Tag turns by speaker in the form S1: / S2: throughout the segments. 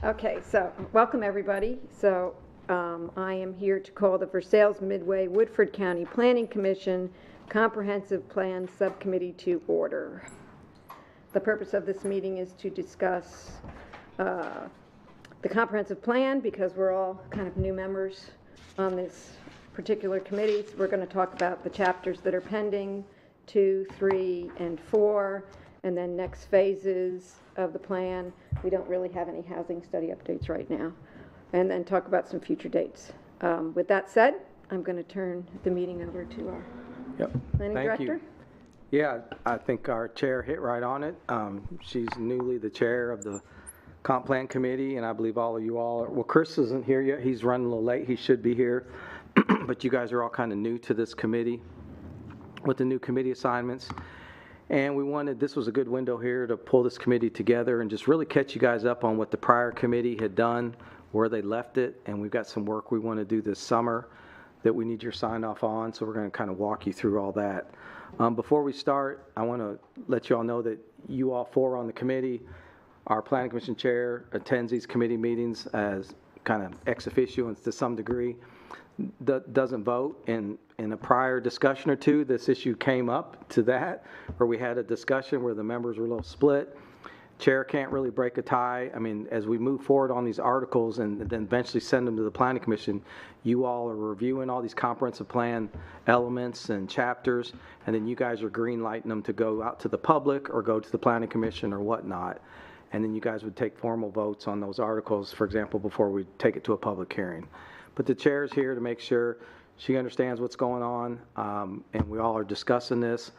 S1: Okay, so welcome everybody. So I am here to call the Versailles-Midway-Woodford County Planning Commission Comprehensive Plan Subcommittee to order. The purpose of this meeting is to discuss the comprehensive plan because we're all kind of new members on this particular committee. So we're going to talk about the chapters that are pending, 2, 3, and 4, and then next phases of the plan. We don't really have any housing study updates right now. And then talk about some future dates. With that said, I'm going to turn the meeting over to our planning director.
S2: You. Yeah, I think our chair hit right on it. She's newly the chair of the Comp Plan Committee, and I believe all of you all are. Well, Chris isn't here yet. He's running a little late. He should be here. But you guys are all kind of new to this committee with the new committee assignments. And we wanted, this was a good window here to pull this committee together and just really catch you guys up on what the prior committee had done, where they left it, and we've got some work we want to do this summer that we need your sign off on, so we're going to kind of walk you through all that. Before we start, I want to let you all know that you all four on the committee, our Planning Commission chair attends these committee meetings as kind of ex officio and to some degree doesn't vote. In a prior discussion or two, this issue came up to that, where we had a discussion where the members were a little split. Chair can't really break a tie. I mean, as we move forward on these articles and then eventually send them to the Planning Commission, you all are reviewing all these comprehensive plan elements and chapters, and then you guys are green lighting them to go out to the public or go to the Planning Commission or whatnot. And then you guys would take formal votes on those articles, for example, before we take it to a public hearing. But the chair's here to make sure she understands what's going on, and we all are discussing this.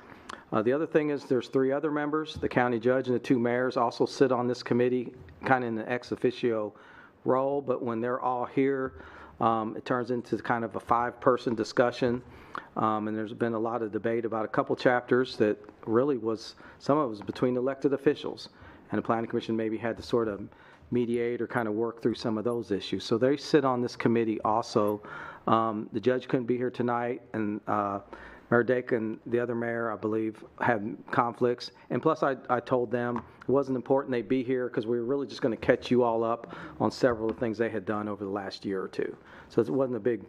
S2: The other thing is there's 3 other members. The county judge and the 2 mayors also sit on this committee, kind of in an ex officio role, but when they're all here, it turns into kind of a 5-person discussion, and there's been a lot of debate about a couple chapters that really was, some of it was between elected officials, and the Planning Commission maybe had to sort of mediate or kind of work through some of those issues. So they sit on this committee also. The judge couldn't be here tonight, and Mayor Dake and the other mayor, I believe, had conflicts. And plus, I told them it wasn't important they be here because we were really just going to catch you all up on several of the things they had done over the last year or two. So it wasn't a big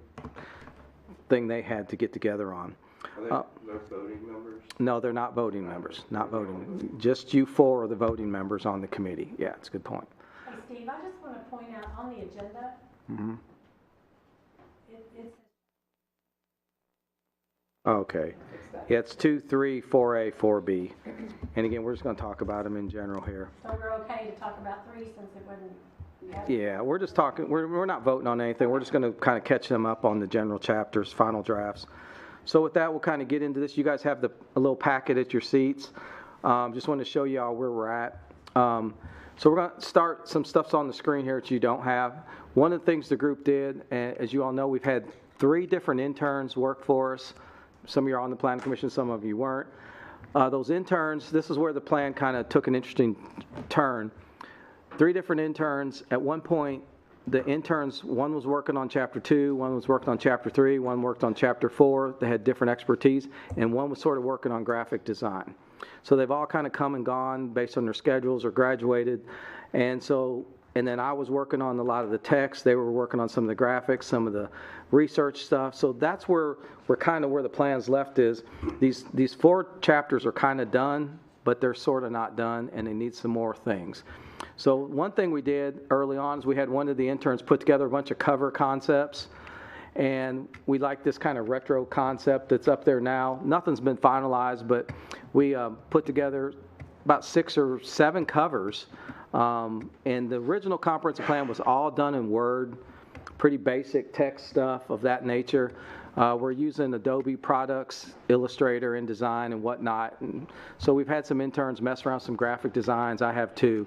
S2: thing they had to get together on.
S3: Are they voting members?
S2: No, they're not voting members. Not voting. Just you 4 are the voting members on the committee. Yeah, it's a good point.
S4: Hey, Steve, I just want to point out on the agenda, it's
S2: okay. Yeah, it's 2, 3, 4A, 4B. And again, we're just going to talk about them in general here.
S4: so we're okay to talk about 3 since it wasn't.
S2: Yeah, we're just talking, we're not voting on anything. We're just going to kind of catch them up on the general chapters, final drafts. So with that, we'll kind of get into this. You guys have a little packet at your seats. Just want to show you all where we're at. So we're going to start, some stuff's on the screen here that you don't have. One of the things the group did, as you all know, we've had 3 different interns work for us. Some of you are on the Planning Commission, some of you weren't. Those interns, this is where the plan kind of took an interesting turn. 3 different interns. At one point, the interns, one was working on Chapter 2, one was working on Chapter 3, one worked on Chapter 4. They had different expertise, and one was sort of working on graphic design. So they've all kind of come and gone based on their schedules or graduated. And then I was working on a lot of the text. They were working on some of the graphics, some of the research stuff. So that's where we're kind of where the plan's left is. These 4 chapters are kind of done, but they're sort of not done, and they need some more things. So one thing we did early on is we had one of the interns put together a bunch of cover concepts. And we like this kind of retro concept that's up there now. Nothing's been finalized, but we put together about 6 or 7 covers. And the original comprehensive plan was all done in Word, pretty basic text stuff of that nature. We're using Adobe products, Illustrator, InDesign, and whatnot. And so we've had some interns mess around with some graphic designs. I have too.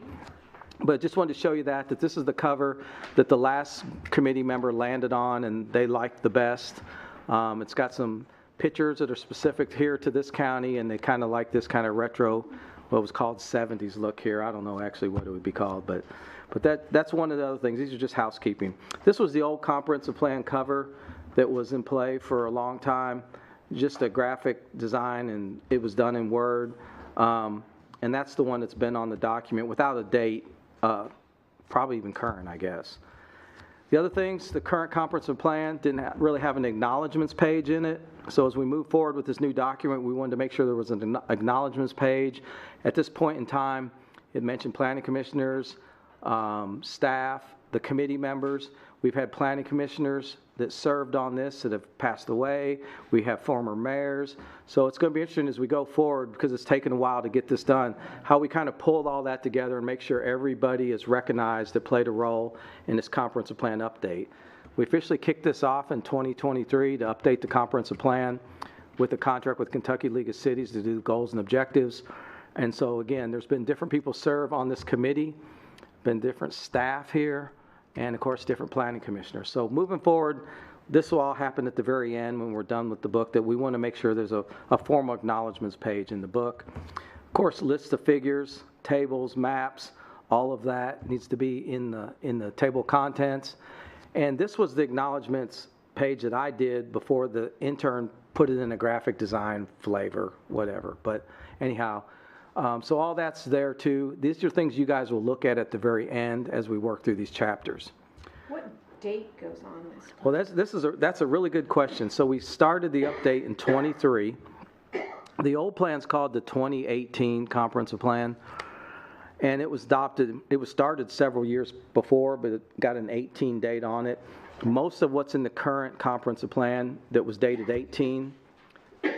S2: But just wanted to show you that this is the cover that the last committee member landed on and they liked the best. It's got some pictures that are specific here to this county, and they kind of like this kind of retro, what was called 70s look here. I don't know actually what it would be called, but that's one of the other things. These are just housekeeping. This was the old comprehensive plan cover that was in play for a long time, just a graphic design, and it was done in Word. And that's the one that's been on the document without a date probably even current, I guess. The other things, the current comprehensive plan didn't really have an acknowledgements page in it. So as we move forward with this new document, we wanted to make sure there was an acknowledgements page. At this point in time, it mentioned planning commissioners, staff, the committee members. We've had planning commissioners that served on this that have passed away. We have former mayors. So it's going to be interesting as we go forward, because it's taken a while to get this done, how we kind of pull all that together and make sure everybody is recognized that played a role in this comprehensive plan update. We officially kicked this off in 2023 to update the comprehensive plan with a contract with Kentucky League of Cities to do goals and objectives. And so again, there's been different people serve on this committee, been different staff here, and of course different planning commissioners. So moving forward, this will all happen at the very end when we're done with the book, that we want to make sure there's a formal acknowledgements page in the book. Of course, lists of figures, tables, maps, all of that needs to be in the table of contents. And this was the acknowledgements page that I did before the intern put it in a graphic design flavor, whatever. But anyhow, so all that's there too. These are things you guys will look at the very end as we work through these chapters.
S1: What date goes on this?
S2: Well, that's a really good question. So we started the update in 23. The old plan's called the 2018 Comprehensive Plan, and it was adopted. It was started several years before, but it got an 18 date on it. Most of what's in the current comprehensive plan that was dated 18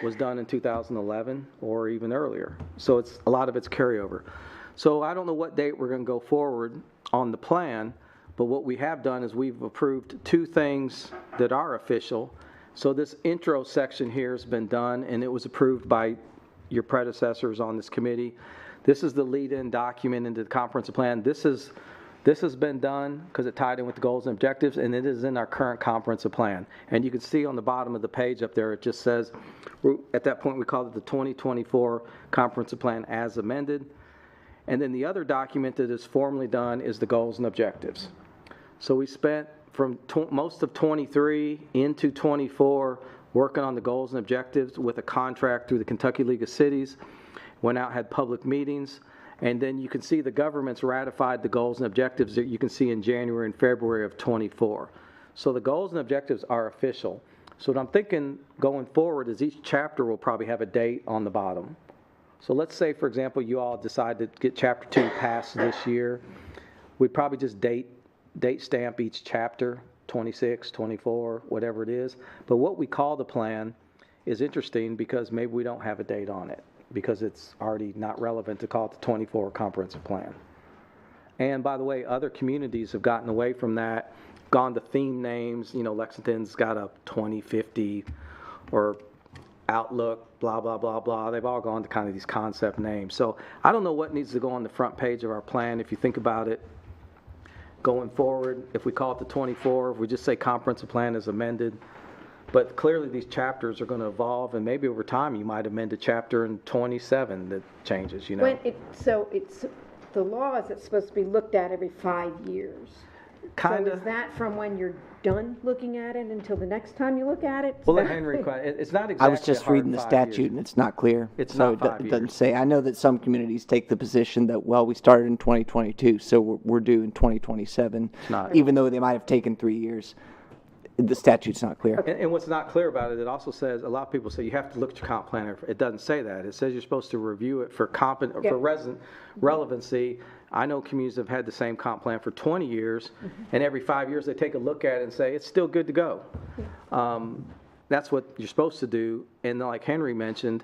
S2: was done in 2011 or even earlier. So it's a lot of it's carryover. So I don't know what date we're going to go forward on the plan, but what we have done is we've approved two things that are official. So this intro section here has been done, and it was approved by your predecessors on this committee. This is the lead-in document into the comprehensive plan. This has been done because it tied in with the goals and objectives, and it is in our current comprehensive plan. And you can see on the bottom of the page up there, it just says, at that point we called it the 2024 comprehensive plan as amended. And then the other document that is formally done is the goals and objectives. So we spent from most of 23 into 24 working on the goals and objectives with a contract through the Kentucky League of Cities. Went out, had public meetings. And then you can see the government's ratified the goals and objectives that you can see in January and February of 24. So the goals and objectives are official. So what I'm thinking going forward is each chapter will probably have a date on the bottom. So let's say, for example, you all decide to get chapter 2 passed this year. We'd probably just date stamp each chapter, 26, 24, whatever it is. But what we call the plan is interesting because maybe we don't have a date on it, because it's already not relevant to call it the 24 comprehensive plan. And by the way, other communities have gotten away from that, gone to theme names. You know, Lexington's got a 2050 or Outlook, blah, blah, blah, blah. They've all gone to kind of these concept names. So I don't know what needs to go on the front page of our plan. If you think about it going forward, if we call it the 24, if we just say comprehensive plan is amended. But clearly these chapters are going to evolve, and maybe over time you might amend a chapter in 27 that changes, you know.
S1: So it's, the law is it's supposed to be looked at every 5 years.
S2: Kind
S1: So
S2: of.
S1: is that from when you're done looking at it until the next time you look at it?
S2: Well, let Henry, it's not exactly
S5: I was just
S2: a hard
S5: reading the
S2: 5
S5: statute
S2: years.
S5: and it's not clear.
S2: It's
S5: so
S2: not 5
S5: it doesn't
S2: years.
S5: say. I know that some communities take the position that, well, we started in 2022, so we're due in 2027,
S2: not.
S5: even though they might have taken 3 years. The statute's not clear.
S2: And what's not clear about it, it also says, a lot of people say you have to look at your comp plan. It doesn't say that. It says you're supposed to review it for relevancy. I know communities have had the same comp plan for 20 years, and every 5 years they take a look at it and say, it's still good to go. That's what you're supposed to do. And like Henry mentioned,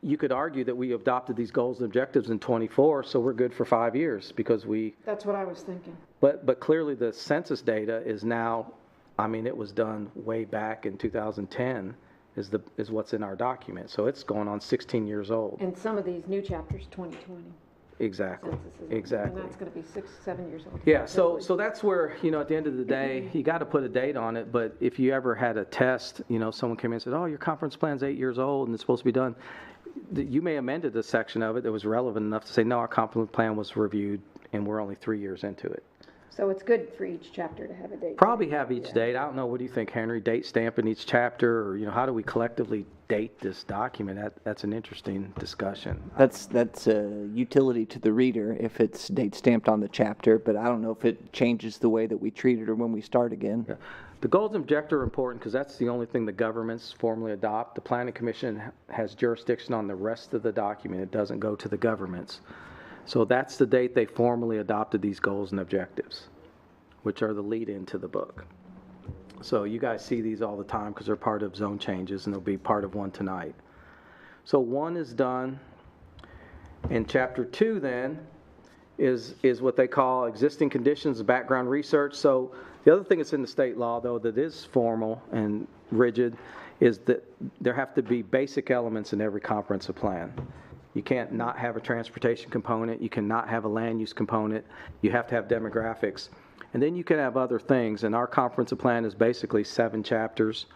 S2: you could argue that we adopted these goals and objectives in 24, so we're good for 5 years because we...
S1: That's what I was thinking.
S2: But clearly the census data is now, I mean, it was done way back in 2010 is what's in our document. So it's going on 16 years old.
S1: And some of these new chapters, 2020.
S2: Exactly.
S1: Census is-
S2: Exactly.
S1: And that's going to be 6, 7 years old.
S2: Yeah, so that's where, you know, at the end of the day, you got to put a date on it. But if you ever had a test, you know, someone came in and said, oh, your conference plan's 8 years old and it's supposed to be done. You may have amended a section of it that was relevant enough to say, no, our conference plan was reviewed and we're only 3 years into it.
S1: So it's good for each chapter to have a date.
S2: Probably have each date. I don't know, what do you think, Henry? Date stamp in each chapter, or, how do we collectively date this document? That's an interesting discussion.
S5: That's a utility to the reader if it's date stamped on the chapter, but I don't know if it changes the way that we treat it or when we start again.
S2: Yeah. The goals and objectives are important because that's the only thing the governments formally adopt. The Planning Commission has jurisdiction on the rest of the document. It doesn't go to the governments. So that's the date they formally adopted these goals and objectives, which are the lead-in to the book. So you guys see these all the time because they're part of zone changes, and they'll be part of one tonight. So 1 is done, and Chapter 2 then is what they call existing conditions, background research. So the other thing that's in the state law, though, that is formal and rigid, is that there have to be basic elements in every comprehensive plan. You can't not have a transportation component. You cannot have a land use component. You have to have demographics. And then you can have other things. And our comprehensive plan is basically 7 chapters.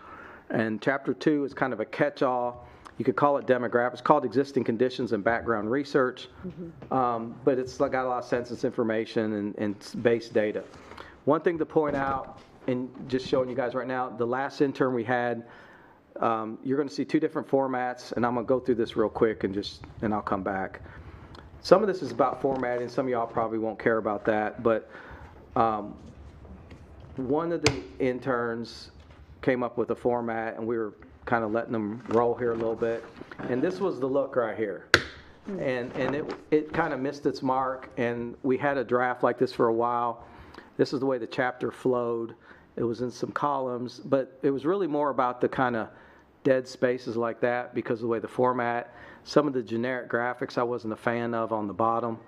S2: And Chapter 2 is kind of a catch-all. You could call it demographics. It's called existing conditions and background research. But it's got a lot of census information and base data. One thing to point out, and just showing you guys right now, the last intern we had, you're going to see 2 different formats, and I'm going to go through this real quick and I'll come back. Some of this is about formatting. Some of y'all probably won't care about that, but one of the interns came up with a format, and we were kind of letting them roll here a little bit. And this was the look right here. And it kind of missed its mark, and we had a draft like this for a while. This is the way the chapter flowed. It was in some columns, but it was really more about the kind of dead spaces like that because of the way the format. Some of the generic graphics I wasn't a fan of on the bottom.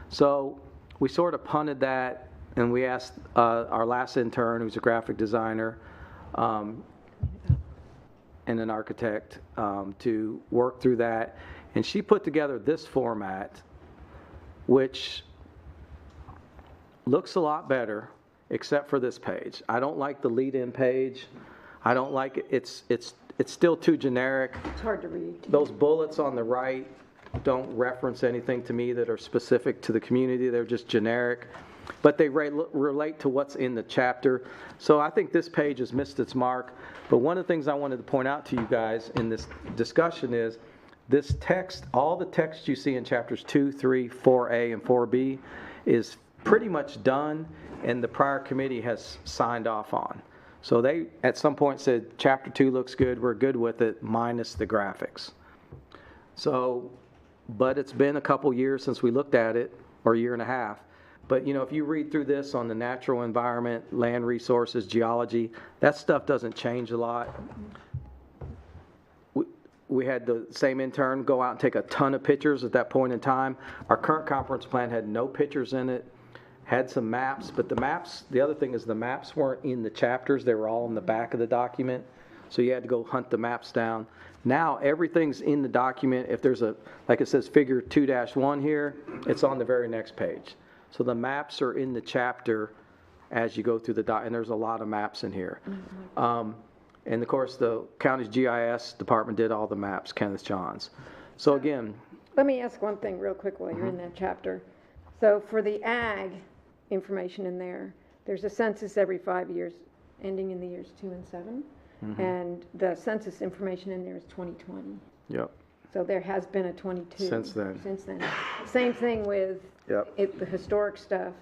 S2: So we sort of punted that, and we asked our last intern, who's a graphic designer and an architect, to work through that. And she put together this format, which looks a lot better, except for this page. I don't like the lead-in page. I don't like it. It's still too generic.
S1: It's hard to read.
S2: Those bullets on the right don't reference anything to me that are specific to the community. They're just generic, but they relate to what's in the chapter. So I think this page has missed its mark. But one of the things I wanted to point out to you guys in this discussion is this text, all the text you see in chapters 2, 3, 4A, and 4B is pretty much done, and the prior committee has signed off on. So they, at some point, said, Chapter 2 looks good, we're good with it, minus the graphics. So, but it's been a couple years since we looked at it, or a year and a half. But, if you read through this on the natural environment, land resources, geology, that stuff doesn't change a lot. We had the same intern go out and take a ton of pictures at that point in time. Our current comprehensive plan had no pictures in it. Had some maps, but the maps, the other thing is the maps weren't in the chapters. They were all in the back of the document. So you had to go hunt the maps down. Now everything's in the document. If there's like it says figure 2-1 here, it's on the very next page. So the maps are in the chapter as you go through the document, and there's a lot of maps in here. And of course the county's GIS department did all the maps, Kenneth Johns. So again.
S1: Let me ask one thing real quick while you're in that chapter. So for the ag information in there, there's a census every 5 years, ending in the years 2 and 7. And the census information in there is 2020.
S2: Yep.
S1: So there has been a 22.
S2: Since then.
S1: Same thing with
S2: Yep.
S1: the historic stuff.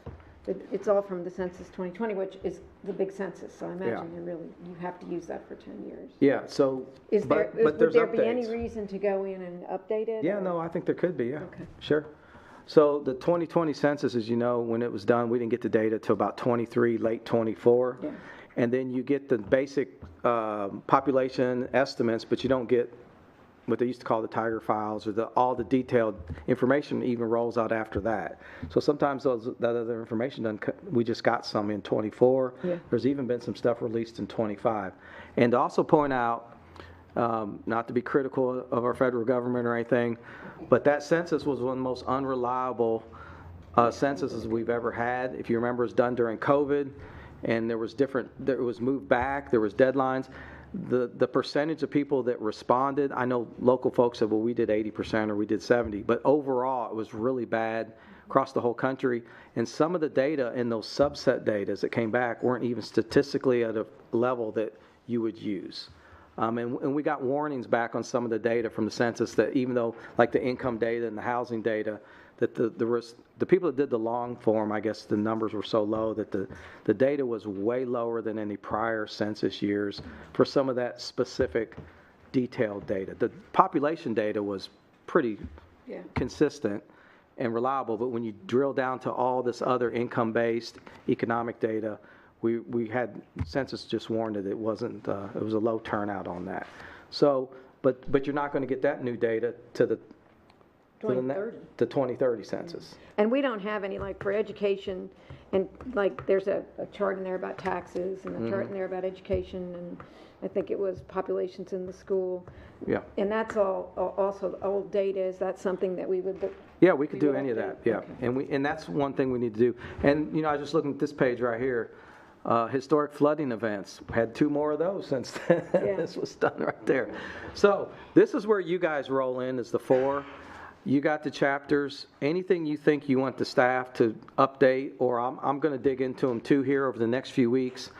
S1: It's all from the census 2020, which is the big census. So I imagine you have to use that for 10 years.
S2: Yeah, so,
S1: Is there,
S2: but
S1: would
S2: there's
S1: there be any
S2: updates.
S1: reason to go in and update it?
S2: Yeah,
S1: or?
S2: no, I think there could be, yeah.
S1: Okay.
S2: Sure. So the 2020 census, as you know, when it was done, we didn't get the data till about 23, late 24.
S1: Yeah.
S2: And then you get the basic population estimates, but you don't get what they used to call the Tiger files, or all the detailed information even rolls out after that. So sometimes that other information doesn't, we just got some in 24.
S1: Yeah.
S2: There's even been some stuff released in 25. And to also point out, not to be critical of our federal government or anything, but that census was one of the most unreliable censuses we've ever had. If you remember, it was done during COVID, and it was moved back, there was deadlines. The percentage of people that responded, I know local folks said, well, we did 80% or we did 70%, but overall it was really bad. across the whole country. And some of the data in those subset data that came back weren't even statistically at a level that you would use. And we got warnings back on some of the data from the census that even though, like the income data and the housing data, that the people that did the long form, I guess the numbers were so low that the data was way lower than any prior census years for some of that specific detailed data. The population data was pretty consistent and reliable, but when you drill down to all this other income-based economic data, we had census just warned that it wasn't, it was a low turnout on that. So, but you're not going to get that new data to the 2030 census.
S1: And we don't have any, like, for education, and like, there's a chart in there about taxes, and a chart in there about education, and I think it was populations in the school.
S2: Yeah.
S1: And that's all also old data. Is that something that we would?
S2: Yeah, we could do
S1: would
S2: any of that, yeah.
S1: okay.
S2: And that's one thing we need to do. And, I was just looking at this page right here. Historic flooding events. Had 2 more of those since this was done right there. So this is where you guys roll in, is the 4. You got the chapters. Anything you think you want the staff to update, or I'm going to dig into them too here over the next few weeks.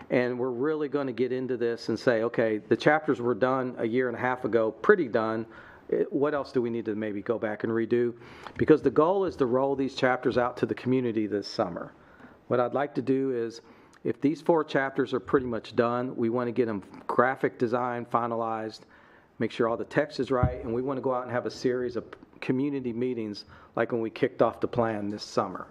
S2: And we're really going to get into this and say, okay, the chapters were done a year and a half ago, pretty done. What else do we need to maybe go back and redo? Because the goal is to roll these chapters out to the community this summer. What I'd like to do is, if these 4 chapters are pretty much done, we want to get them graphic design finalized, make sure all the text is right, and we want to go out and have a series of community meetings like when we kicked off the plan this summer,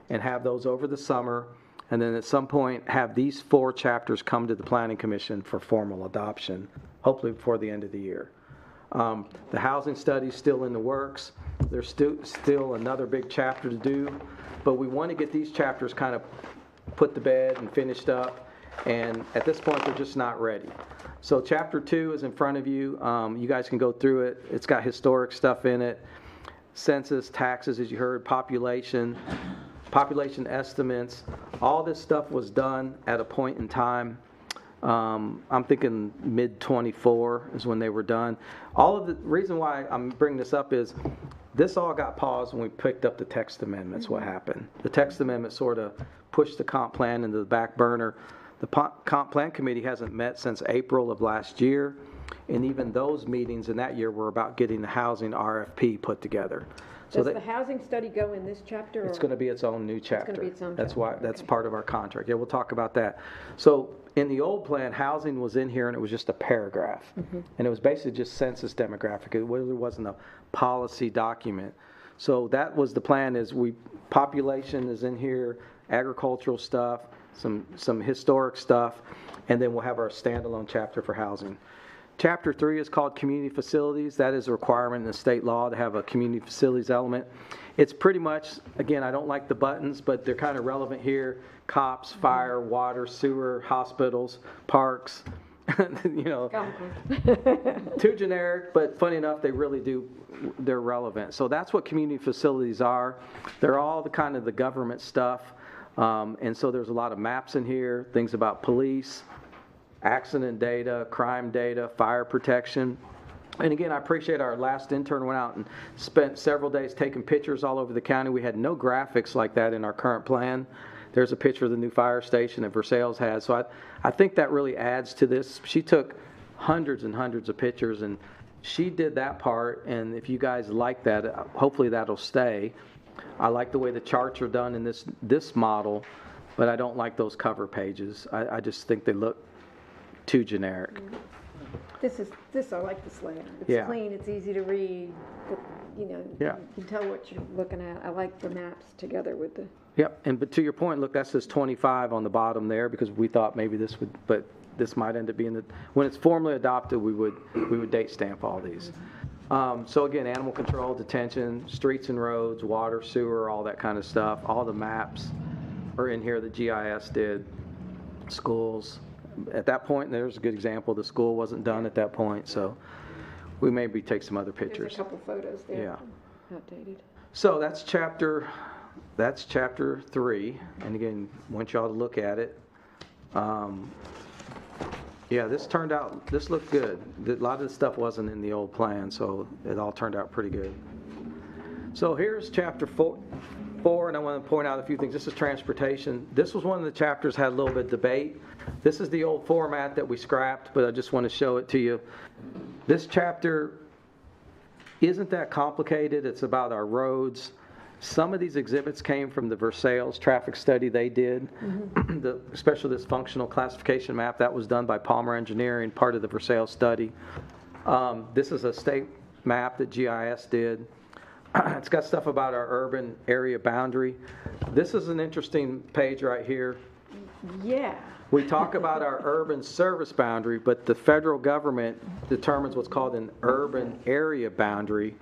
S2: and have those over the summer, and then at some point have these 4 chapters come to the Planning Commission for formal adoption, hopefully before the end of the year. The housing study's still in the works. There's still another big chapter to do, but we want to get these chapters kind of put to bed and finished up, and at this point they're just not ready. So chapter 2 is in front of you. You guys can go through it. It's got historic stuff in it, census, taxes, as you heard, population estimates. All this stuff was done at a point in time. I'm thinking mid-24 is when they were done. All of the reason why I'm bringing this up is this all got paused when we picked up the text amendments. What happened? The text amendment sort of pushed the comp plan into the back burner. The comp plan committee hasn't met since April of last year, and even those meetings in that year were about getting the housing RFP put together. So
S1: Does the housing study go in this chapter?
S2: It's going to be its own new chapter.
S1: It's going to be its own
S2: That's
S1: chapter.
S2: why that's
S1: Okay.
S2: part of our contract. Yeah, we'll talk about that. So in the old plan, housing was in here, and it was just a paragraph, and it was basically just census demographic. It really wasn't a policy document. So that was the plan: is population is in here, agricultural stuff, some historic stuff, and then we'll have our standalone chapter for housing. Chapter 3 is called Community Facilities. That is a requirement in the state law to have a community facilities element. It's pretty much, again, I don't like the buttons, but they're kind of relevant here. Cops, fire, water, sewer, hospitals, parks, too generic, but funny enough, they're relevant. So that's what community facilities are. They're all the kind of the government stuff. And so there's a lot of maps in here, things about police, accident data, crime data, fire protection. And again, I appreciate our last intern went out and spent several days taking pictures all over the county. We had no graphics like that in our current plan. There's a picture of the new fire station that Versailles has. So I think that really adds to this. She took hundreds and hundreds of pictures, and she did that part. And if you guys like that, hopefully that'll stay. I like the way the charts are done in this model, but I don't like those cover pages. I just think they look too generic.
S1: I like this layout. It's
S2: Yeah.
S1: clean, it's easy to read,
S2: Yeah.
S1: you can tell what you're looking at. I like the maps together with the,
S2: Yep, but to your point, look, that says 25 on the bottom there, because we thought maybe this would, but this might end up being when it's formally adopted, we would date stamp all these. So again, animal control, detention, streets and roads, water, sewer, all that kind of stuff. All the maps are in here that GIS did. Schools. At that point, there's a good example. The school wasn't done at that point, so we maybe take some other
S1: there's
S2: pictures.
S1: a couple photos there.
S2: Yeah.
S1: Outdated.
S2: So that's chapter 3, and again, want y'all to look at it. Yeah, this looked good. A lot of the stuff wasn't in the old plan, so it all turned out pretty good. So here's chapter four, and I want to point out a few things. This is transportation. This was one of the chapters had a little bit of debate. This is the old format that we scrapped, but I just want to show it to you. This chapter isn't that complicated. It's about our roads. Some of these exhibits came from the Versailles traffic study they did, especially this functional classification map that was done by Palmer Engineering, part of the Versailles study. This is a state map that GIS did. It's got stuff about our urban area boundary. This is an interesting page right here.
S1: Yeah.
S2: We talk about our urban service boundary, but the federal government determines what's called an urban area boundary.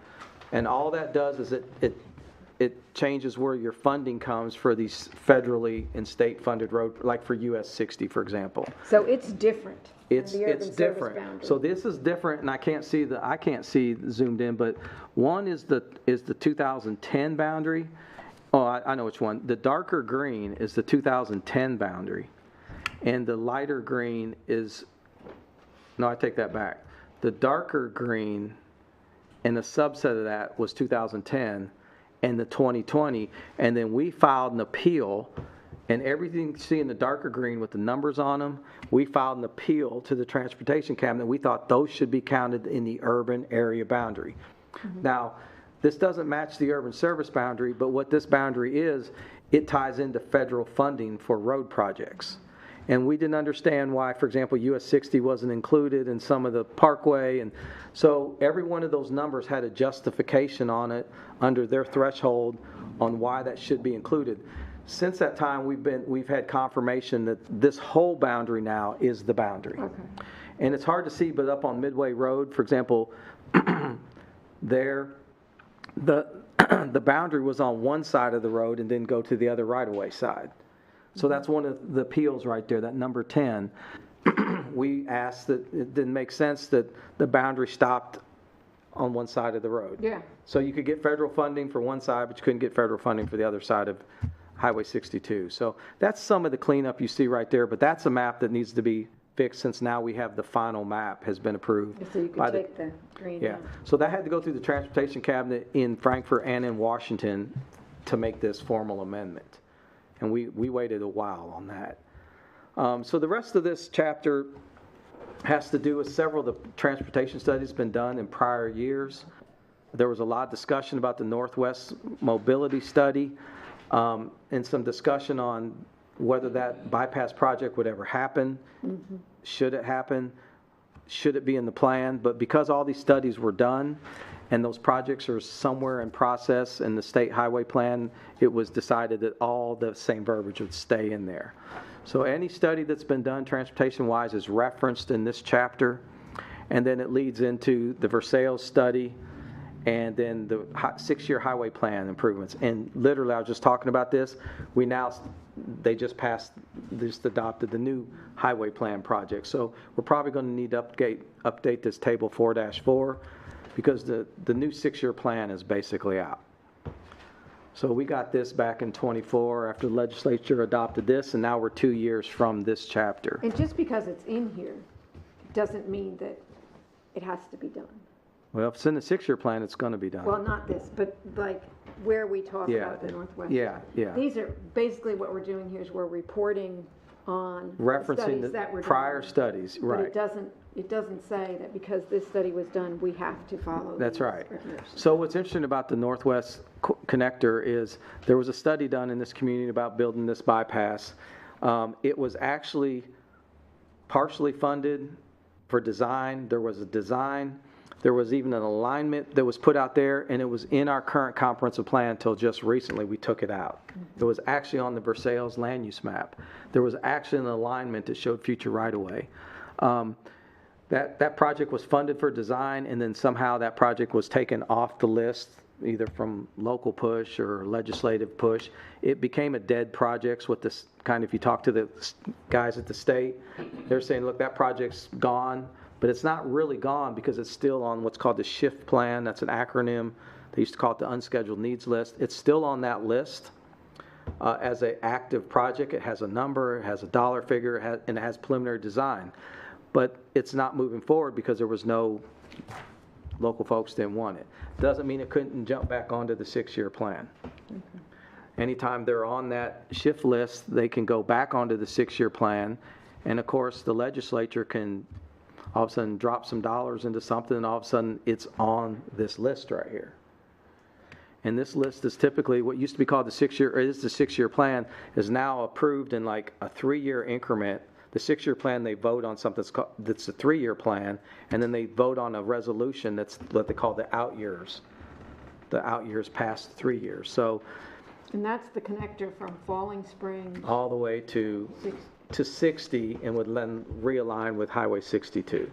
S2: And all that does is it changes where your funding comes for these federally and state funded road, like for US 60, for example.
S1: So it's different. from
S2: It's
S1: the urban service
S2: different.
S1: boundary.
S2: So this is different, and I can't see zoomed in, but one is the 2010 boundary. Oh, I know which one. The darker green is the 2010 boundary, and the lighter green is, no, I take that back. The darker green and a subset of that was 2010 and the 2020, and then we filed an appeal. And everything you see in the darker green with the numbers on them, we filed an appeal to the Transportation Cabinet. We thought those should be counted in the urban area boundary. Now, this doesn't match the urban service boundary, but what this boundary is, it ties into federal funding for road projects. And we didn't understand why, for example, US 60 wasn't included in some of the parkway. And so every one of those numbers had a justification on it under their threshold on why that should be included. Since that time, we've had confirmation that this whole boundary now is the boundary.
S1: Okay.
S2: And it's hard to see, but up on Midway Road, for example, there, the boundary was on one side of the road and then go to the other right-of-way side. So that's one of the appeals right there, that number 10. We asked that it didn't make sense that the boundary stopped on one side of the road.
S1: Yeah.
S2: So you could get federal funding for one side, but you couldn't get federal funding for the other side of Highway 62. So that's some of the cleanup you see right there, but that's a map that needs to be fixed since now we have the final map has been approved.
S1: So you
S2: by
S1: could take the green
S2: Yeah,
S1: out.
S2: so that had to go through the Transportation Cabinet in Frankfurt and in Washington to make this formal amendment. And we waited a while on that. So the rest of this chapter has to do with several of the transportation studies been done in prior years. There was a lot of discussion about the Northwest Mobility Study, and some discussion on whether that bypass project would ever happen. Should it happen? Should it be in the plan? But because all these studies were done and those projects are somewhere in process in the state highway plan, it was decided that all the same verbiage would stay in there. So any study that's been done transportation-wise is referenced in this chapter, and then it leads into the Versailles study, and then the 6-year highway plan improvements. And literally, I was just talking about this. They just adopted the new highway plan project. So we're probably going to need to update this table 4-4 because the new 6-year plan is basically out. So we got this back in 24 after the legislature adopted this, and now we're 2 years from this chapter.
S1: And just because it's in here doesn't mean that it has to be done.
S2: Well, if it's in the 6-year plan, it's going to be done.
S1: Well, not this, but like where we talk
S2: Yeah.
S1: about the Northwest.
S2: Yeah.
S1: These are, basically what we're doing here is we're reporting on the
S2: Referencing
S1: studies that
S2: the
S1: were
S2: prior
S1: done.
S2: studies,
S1: But
S2: right.
S1: it doesn't say that because this study was done, we have to follow
S2: That's
S1: these
S2: right.
S1: regulations.
S2: So what's interesting about the Northwest Connector is there was a study done in this community about building this bypass. It was actually partially funded for design. There was a design. There was even an alignment that was put out there, and it was in our current comprehensive plan until just recently we took it out. It was actually on the Versailles land use map. There was actually an alignment that showed future right-of-way. That project was funded for design, and then somehow that project was taken off the list, either from local push or legislative push. It became a dead project with this kind of, if you talk to the guys at the state, they're saying, look, that project's gone. But it's not really gone because it's still on what's called the SHIFT plan. That's an acronym. They used to call it the unscheduled needs list. It's still on that list as an active project. It has a number, it has a dollar figure, and it has preliminary design. But it's not moving forward because there was no local folks didn't want it. Doesn't mean it couldn't jump back onto the 6-year plan. Anytime they're on that shift list, they can go back onto the 6-year plan. And of course, the legislature can all of a sudden drop some dollars into something, and all of a sudden it's on this list right here. And this list is typically what used to be called the 6-year, or is the 6-year plan, is now approved in like a 3-year increment. The 6-year plan, they vote on something that's a 3-year plan, and then they vote on a resolution that's what they call the out years past 3 years. So
S1: And that's the connector from Falling Springs
S2: all the way to 60, and would then realign with Highway 62.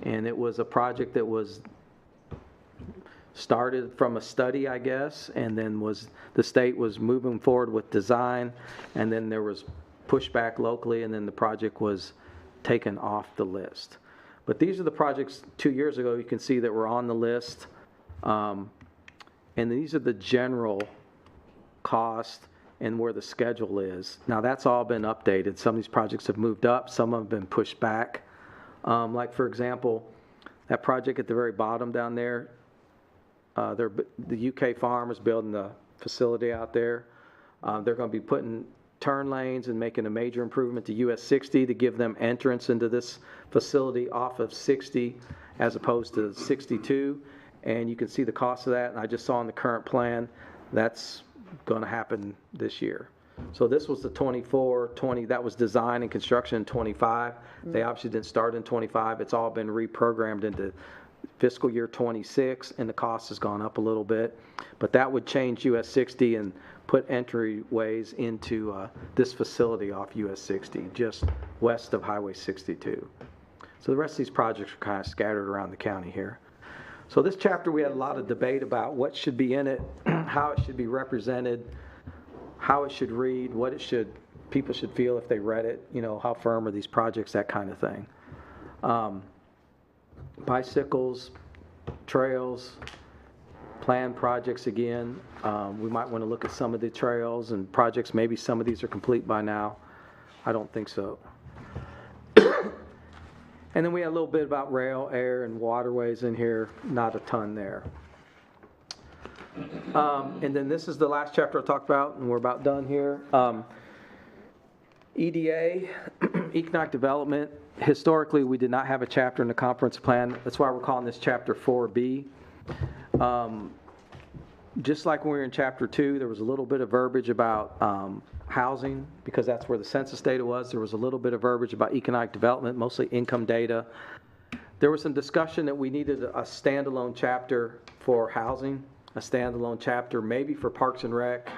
S2: And it was a project that was started from a study, I guess, and then the state was moving forward with design, and then there was pushback locally, and then the project was taken off the list. But these are the projects 2 years ago you can see that were on the list, and these are the general cost and where the schedule is. Now that's all been updated. Some of these projects have moved up, some have been pushed back. Like for example, that project at the very bottom down there, the UK farm is building a facility out there. They're going to be putting turn lanes and making a major improvement to US 60 to give them entrance into this facility off of 60 as opposed to 62. And you can see the cost of that. And I just saw in the current plan, that's going to happen this year. So this was the 20, that was design and construction in 25. They obviously didn't start in 25. It's all been reprogrammed into fiscal year 26, and the cost has gone up a little bit. But that would change US 60 and put entryways into this facility off US 60, just west of Highway 62. So the rest of these projects are kind of scattered around the county here. So this chapter, we had a lot of debate about what should be in it, how it should be represented, how it should read, what people should feel if they read it, how firm are these projects, that kind of thing. Bicycles, trails, planned projects again. We might want to look at some of the trails and projects. Maybe some of these are complete by now. I don't think so. And then we had a little bit about rail, air, and waterways in here. Not a ton there. And then this is the last chapter I talked about, and we're about done here. EDA, economic development. Historically, we did not have a chapter in the comprehensive plan. That's why we're calling this chapter 4B. Just like when we were in chapter 2, there was a little bit of verbiage about housing, because that's where the census data was. There was a little bit of verbiage about economic development, mostly income data. There was some discussion that we needed a standalone chapter for housing, a standalone chapter maybe for Parks and Rec,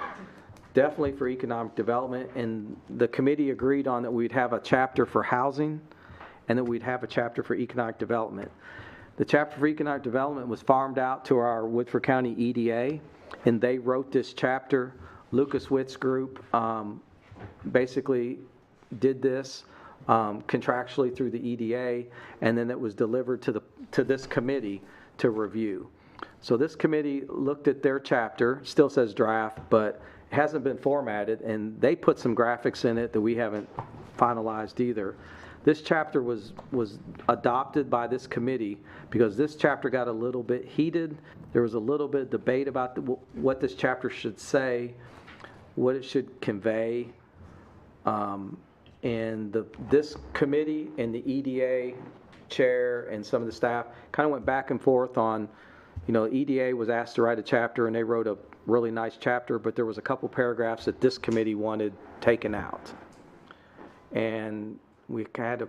S2: definitely for economic development. And the committee agreed on that we'd have a chapter for housing and that we'd have a chapter for economic development. The chapter for economic development was farmed out to our Woodford County EDA, and they wrote this chapter. Lucas Witt's group basically did this contractually through the EDA, and then it was delivered to this committee to review. So this committee looked at their chapter, still says draft, but it hasn't been formatted, and they put some graphics in it that we haven't finalized either. This chapter was adopted by this committee because this chapter got a little bit heated. There was a little bit of debate about what this chapter should say, what it should convey. And this committee and the EDA chair and some of the staff kind of went back and forth on, EDA was asked to write a chapter, and they wrote a really nice chapter, but there was a couple paragraphs that this committee wanted taken out. And we had a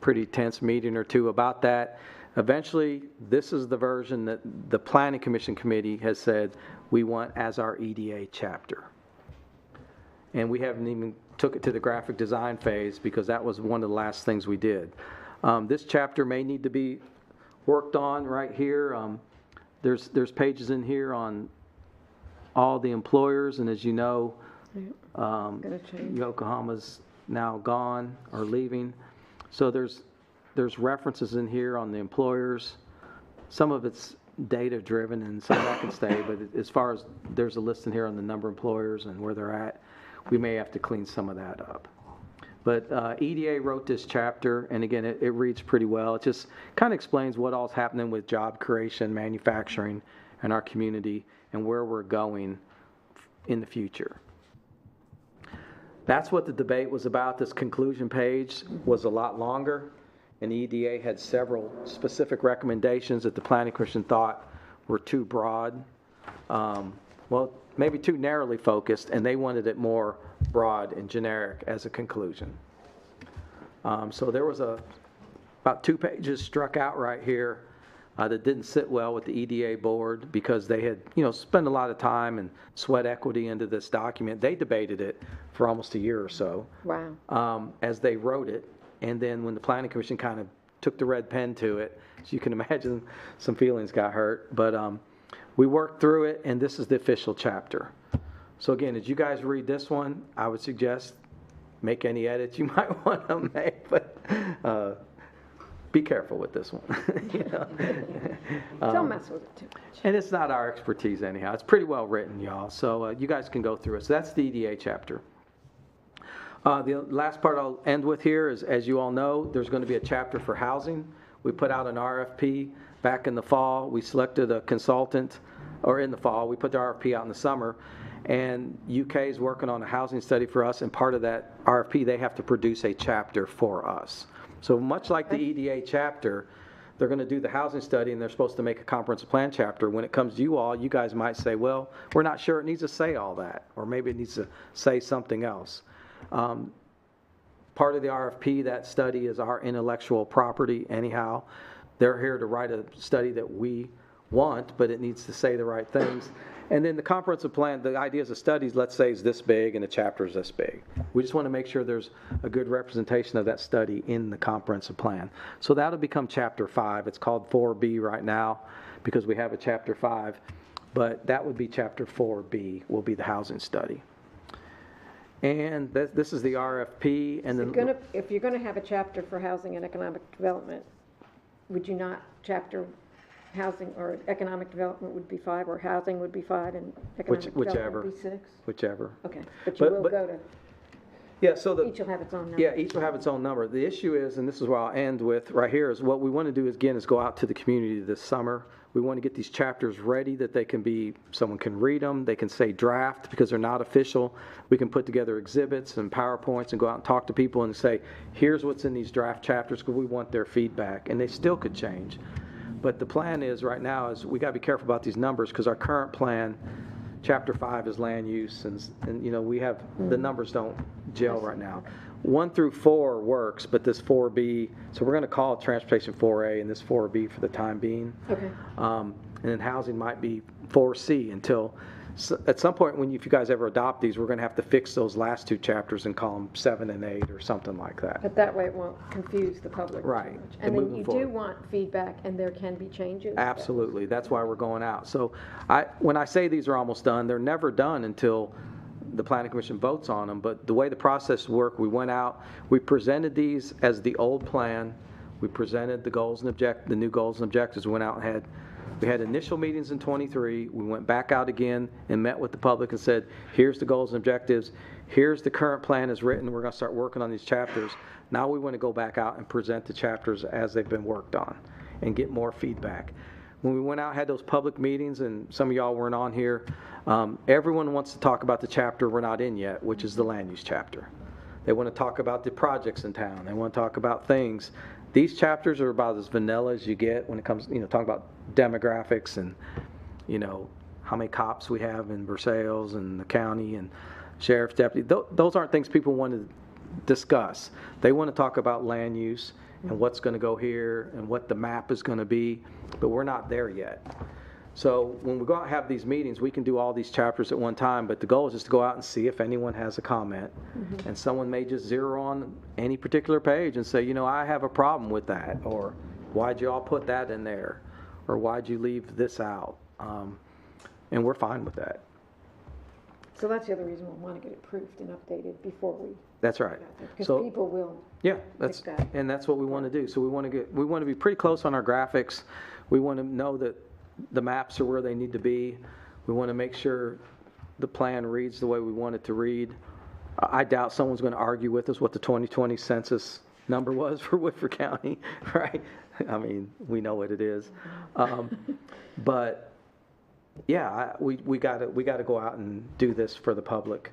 S2: pretty tense meeting or two about that. Eventually, this is the version that the Planning Commission committee has said we want as our EDA chapter. And we haven't even took it to the graphic design phase because that was one of the last things we did. This chapter may need to be worked on right here. There's pages in here on all the employers, and as you know, Yokohama's now gone or leaving. So there's references in here on the employers. Some of it's data driven and some of that can stay, but as far as there's a list in here on the number of employers and where they're at, we may have to clean some of that up. But EDA wrote this chapter, and again, it reads pretty well. It just kind of explains what all's happening with job creation, manufacturing, in our community, and where we're going in the future. That's what the debate was about. This conclusion page was a lot longer, and the EDA had several specific recommendations that the Planning Commission thought were too broad, well, maybe too narrowly focused, and they wanted it more broad and generic as a conclusion. So there was about 2 pages struck out right here that didn't sit well with the EDA board because they had, spent a lot of time and sweat equity into this document. They debated it for almost a year or so.
S1: Wow.
S2: As they wrote it, and then when the Planning Commission kind of took the red pen to it, so you can imagine some feelings got hurt. But we worked through it, and this is the official chapter. So again, as you guys read this one, I would suggest make any edits you might want to make, but be careful with this one.
S1: Don't mess with it too much.
S2: And it's not our expertise anyhow. It's pretty well written, y'all. So you guys can go through it. So that's the EDA chapter. The last part I'll end with here is, as you all know, there's going to be a chapter for housing. We put out an RFP back in the fall. We selected a consultant, or in the fall. We put the RFP out in the summer. And UK is working on a housing study for us, and part of that RFP, they have to produce a chapter for us. So much like the EDA chapter, they're going to do the housing study, and they're supposed to make a comprehensive plan chapter. When it comes to you all, you guys might say, well, we're not sure it needs to say all that, or maybe it needs to say something else. Part of the RFP, that study is our intellectual property anyhow. They're here to write a study that we want, but it needs to say the right things. And then the comprehensive plan, the ideas of studies, let's say, is this big and the chapter is this big. We just want to make sure there's a good representation of that study in the comprehensive plan. So that'll become chapter 5. It's called 4B right now because we have a chapter 5, but that would be chapter 4B, will be the housing study. And this is the RFP. And then
S1: If you're going to have a chapter for housing and economic development, would you not chapter housing or economic development would be 5, or housing would be 5, and economic development would be 6?
S2: Whichever.
S1: Okay, but you will go to,
S2: Yeah, so
S1: each will have its own number.
S2: Yeah, each will have its own number. The issue is, and this is what I'll end with right here, is what we want to do is go out to the community this summer. We want to get these chapters ready that they can be, someone can read them, they can say draft because they're not official. We can put together exhibits and PowerPoints and go out and talk to people and say, here's what's in these draft chapters because we want their feedback, and they still could change. But the plan is right now is we got to be careful about these numbers because our current plan, chapter 5 is land use, and we have, the numbers don't gel right now. 1 through 4 works, but this 4B, so we're going to call it transportation 4A and this 4B for the time being.
S1: Okay.
S2: And then housing might be 4C until, at some point if you guys ever adopt these, we're going to have to fix those last 2 chapters and call them 7 and 8 or something like that.
S1: But that way it won't confuse the public too
S2: Right.
S1: much.
S2: And
S1: And then
S2: moving
S1: you
S2: forward.
S1: do want feedback, and there can be changes.
S2: Absolutely. That's why we're going out. So when I say these are almost done, they're never done until the Planning Commission votes on them. But the way the process worked, we went out, we presented these as the old plan. We presented the goals and the new goals and objectives. We went out and we had initial meetings in 23. We went back out again and met with the public and said, here's the goals and objectives. Here's the current plan as written. We're going to start working on these chapters. Now we want to go back out and present the chapters as they've been worked on and get more feedback. When we went out and had those public meetings, and some of y'all weren't on here, everyone wants to talk about the chapter we're not in yet, which is the land use chapter. They want to talk about the projects in town. They want to talk about things. These chapters are about as vanilla as you get when it comes, talking about demographics and, how many cops we have in Versailles and the county and sheriff's deputy. Those aren't things people want to discuss. They want to talk about land use and what's going to go here and what the map is going to be, but we're not there yet. So when we go out and have these meetings, we can do all these chapters at one time, but the goal is just to go out and see if anyone has a comment. Mm-hmm. And someone may just zero on any particular page and say, I have a problem with that, or why'd you all put that in there, or why'd you leave this out? And we're fine with that.
S1: So that's the other reason we want to get it proofed and updated before we.
S2: That's right.
S1: Because
S2: So
S1: people will.
S2: yeah,
S1: pick that.
S2: and that's what we want to do. So we want to be pretty close on our graphics. We want to know that the maps are where they need to be. We want to make sure the plan reads the way we want it to read. I doubt someone's going to argue with us what the 2020 census number was for Woodford County, right? I mean, we know what it is. But yeah, we got to go out and do this for the public.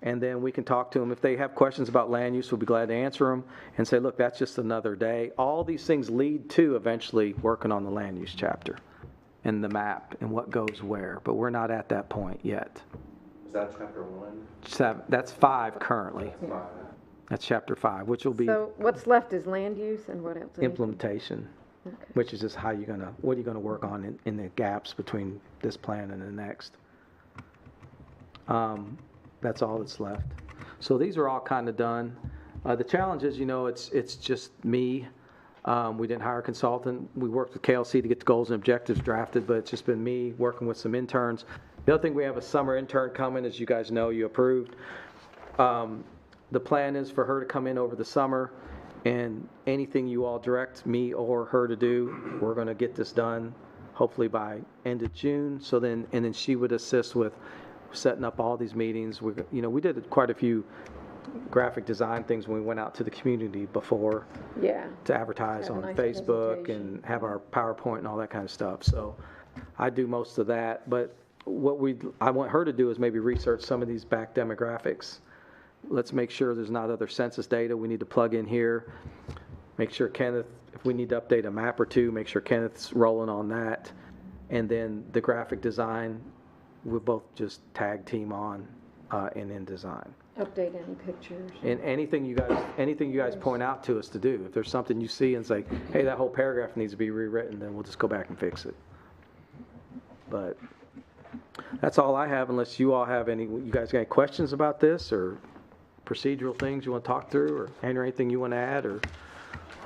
S2: And then we can talk to them. If they have questions about land use, we'll be glad to answer them and say, look, that's just another day. All these things lead to eventually working on the land use chapter and the map and what goes where. But we're not at that point yet.
S3: Is that chapter 1?
S2: That's 5 currently. That's chapter 5, which will be
S1: So what's left is land use and what else?
S2: implementation,
S1: Okay.
S2: which is just what are you going to work on in the gaps between this plan and the next. That's all that's left. So these are all kind of done. The challenge is, it's just me. We didn't hire a consultant. We worked with KLC to get the goals and objectives drafted, but it's just been me working with some interns. The other thing, we have a summer intern coming, as you guys know, you approved. The plan is for her to come in over the summer, and anything you all direct me or her to do, we're going to get this done hopefully by end of June. So then she would assist with setting up all these meetings. We did quite a few graphic design things when we went out to the community before.
S1: Yeah.
S2: To advertise
S1: Have a
S2: on
S1: nice
S2: Facebook
S1: presentation.
S2: and have our PowerPoint and all that kind of stuff. So I do most of that, but I want her to do is maybe research some of these back demographics. Let's make sure there's not other census data we need to plug in here. Make sure Kenneth, if we need to update a map or two, make sure Kenneth's rolling on that. And then the graphic design, we'll both just tag team on and in design.
S1: Update any pictures.
S2: And anything you guys point out to us to do. If there's something you see and say, hey, that whole paragraph needs to be rewritten, then we'll just go back and fix it. But that's all I have, unless you all have you guys got any questions about this or procedural things you want to talk through, or Henry, anything you want to add, or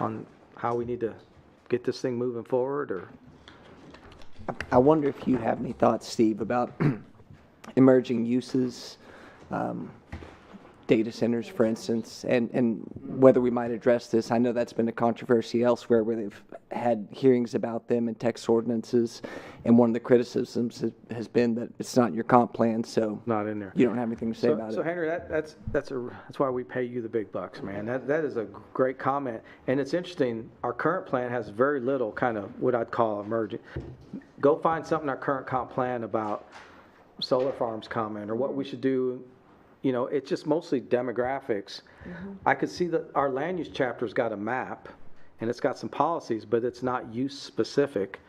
S2: on how we need to get this thing moving forward, or?
S5: I wonder if you have any thoughts, Steve, about emerging uses, data centers, for instance, and whether we might address this. I know that's been a controversy elsewhere where they've had hearings about them and text ordinances, and one of the criticisms has been that it's not in your comp plan, so
S2: Not in there.
S5: you don't have anything to say about
S2: So
S5: it.
S2: Henry, that's why we pay you the big bucks, man. That is a great comment, and it's interesting. Our current plan has very little kind of what I'd call emerging. Go find something in our current comp plan about solar farms comment or what we should do. It's just mostly demographics. I could see that our land use chapter's got a map and it's got some policies, but it's not use specific.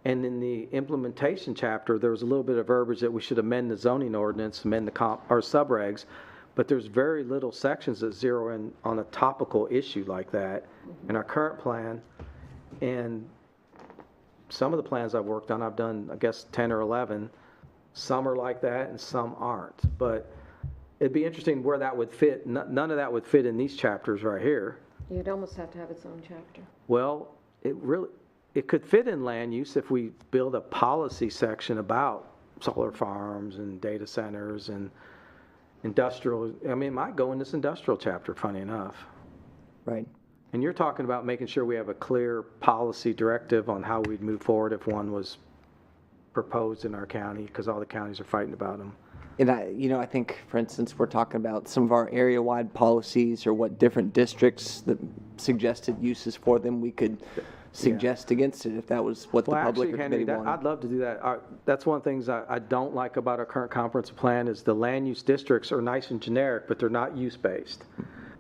S2: And in the implementation chapter, there was a little bit of verbiage that we should amend the zoning ordinance, amend the or subregs, but there's very little sections that zero in on a topical issue like that in our current plan. And some of the plans I've worked on, I've done, I guess, 10 or 11. Some are like that and some aren't. But it'd be interesting where that would fit. None of that would fit in these chapters right here.
S1: You'd almost have to have its own chapter.
S2: Well, it could fit in land use if we build a policy section about solar farms and data centers and industrial. I mean, it might go in this industrial chapter, funny enough.
S5: Right.
S2: And you're talking about making sure we have a clear policy directive on how we'd move forward if one was proposed in our county, because all the counties are fighting about them.
S5: And I think, for instance, we're talking about some of our area-wide policies or what different districts, the suggested uses for them, we could suggest against it if that was what the public or
S2: Henry,
S5: committee wanted.
S2: I'd love to do that. That's one of the things I don't like about our current comprehensive plan is the land use districts are nice and generic, but they're not use-based.